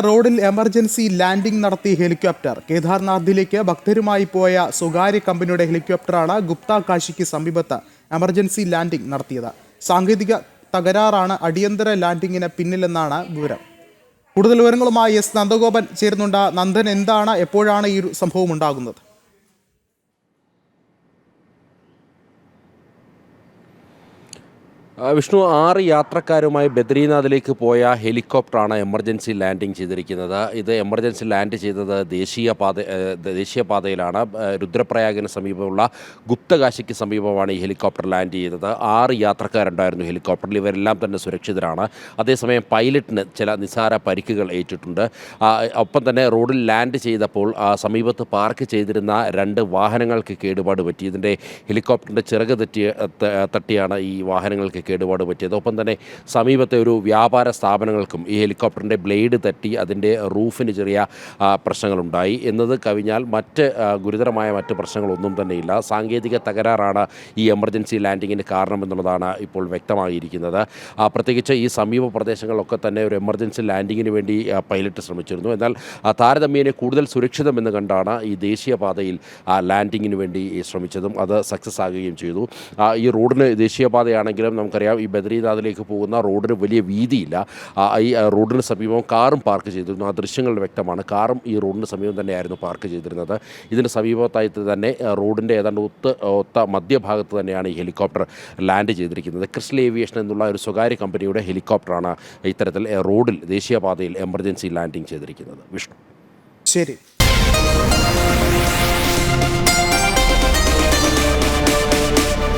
റോഡിൽ emergency landing നടത്തിയ helicopter. കേദാർനാഥിലേക്ക് ഭക്തരുമായി പോയ സ്വകാര്യ കമ്പനിയുടെ ഹെലികോപ്റ്ററാണ് ഗുപ്ത കാശിക്ക് സമീപത്ത് എമർജൻസി ലാൻഡിംഗ് നടത്തിയത്. സാങ്കേതിക തകരാറാണ് അടിയന്തര ലാൻഡിങ്ങിന് പിന്നിലെന്നാണ് വിവരം. കൂടുതൽ വിവരങ്ങളുമായി എസ് നന്ദഗോപൻ ചേരുന്നുണ്ട്. നന്ദൻ, എന്താണ്, എപ്പോഴാണ് ഈ സംഭവം ഉണ്ടാകുന്നത്? വിഷ്ണു, 6 യാത്രക്കാരുമായി ബദ്രീനാഥിലേക്ക് പോയ ഹെലികോപ്റ്ററാണ് എമർജൻസി ലാൻഡിംഗ് ചെയ്തിരിക്കുന്നത്. ഇത് എമർജൻസി ലാൻഡ് ചെയ്തത് ദേശീയപാതയിലാണ്. രുദ്രപ്രയാഗിന് സമീപമുള്ള ഗുപ്തകാശിക്ക് സമീപമാണ് ഈ ഹെലികോപ്റ്റർ ലാൻഡ് ചെയ്തത്. 6 യാത്രക്കാരുണ്ടായിരുന്നു ഹെലികോപ്റ്ററിൽ. ഇവരെല്ലാം തന്നെ സുരക്ഷിതരാണ്. അതേസമയം പൈലറ്റിന് ചില നിസ്സാര പരിക്കുകൾ ഏറ്റിട്ടുണ്ട്. ഒപ്പം തന്നെ റോഡിൽ ലാൻഡ് ചെയ്തപ്പോൾ സമീപത്ത് പാർക്ക് ചെയ്തിരുന്ന 2 വാഹനങ്ങൾക്ക് കേടുപാട് പറ്റി. ഇതിൻ്റെ ഹെലികോപ്റ്ററിൻ്റെ ചിറക് തട്ടിയാണ് ഈ വാഹനങ്ങൾക്ക് കേടുപാട് പറ്റിയത്. ഒപ്പം തന്നെ സമീപത്തെ ഒരു വ്യാപാര സ്ഥാപനങ്ങൾക്കും ഈ ഹെലികോപ്റ്ററിൻ്റെ ബ്ലേഡ് തട്ടി അതിൻ്റെ റൂഫിന് ചെറിയ പ്രശ്നങ്ങളുണ്ടായി. എന്നത് കവിഞ്ഞാൽ ഗുരുതരമായ മറ്റ് പ്രശ്നങ്ങളൊന്നും തന്നെയില്ല. സാങ്കേതിക തകരാറാണ് ഈ എമർജൻസി ലാൻഡിങ്ങിന് കാരണമെന്നുള്ളതാണ് ഇപ്പോൾ വ്യക്തമായിരിക്കുന്നത്. പ്രത്യേകിച്ച് ഈ സമീപ പ്രദേശങ്ങളിലൊക്കെ തന്നെ ഒരു എമർജൻസി ലാൻഡിങ്ങിന് വേണ്ടി പൈലറ്റ് ശ്രമിച്ചിരുന്നു. എന്നാൽ താരതമ്യേന കൂടുതൽ സുരക്ഷിതമെന്ന് കണ്ടാണ് ഈ ദേശീയപാതയിൽ ലാൻഡിങ്ങിന് വേണ്ടി ശ്രമിച്ചതും അത് സക്സസ് ആകുകയും ചെയ്തു. ഈ റോഡിന് ദേശീയപാതയാണെങ്കിലും നമുക്കറിയാം, ഈ ബദ്രീനാഥിലേക്ക് പോകുന്ന റോഡിന് വലിയ വീതിയില്ല. ഈ റോഡിന് സമീപം കാറും പാർക്ക് ചെയ്തിരുന്നു. ആ ദൃശ്യങ്ങളിൽ വ്യക്തമാണ്. കാറും ഈ റോഡിന് സമീപം തന്നെയായിരുന്നു പാർക്ക് ചെയ്തിരുന്നത്. ഇതിന് സമീപത്തായിട്ട് തന്നെ റോഡിൻ്റെ ഏതാണ്ട് ഒത്ത മധ്യഭാഗത്ത് തന്നെയാണ് ഈ ഹെലികോപ്റ്റർ ലാൻഡ് ചെയ്തിരിക്കുന്നത്. ക്രിസ്റ്റൽ ഏവിയേഷൻ എന്നുള്ള ഒരു സ്വകാര്യ കമ്പനിയുടെ ഹെലികോപ്റ്ററാണ് ഇത്തരത്തിൽ റോഡിൽ ദേശീയപാതയിൽ എമർജൻസി ലാൻഡിംഗ് ചെയ്തിരിക്കുന്നത്. വിഷ്ണു, ശരി.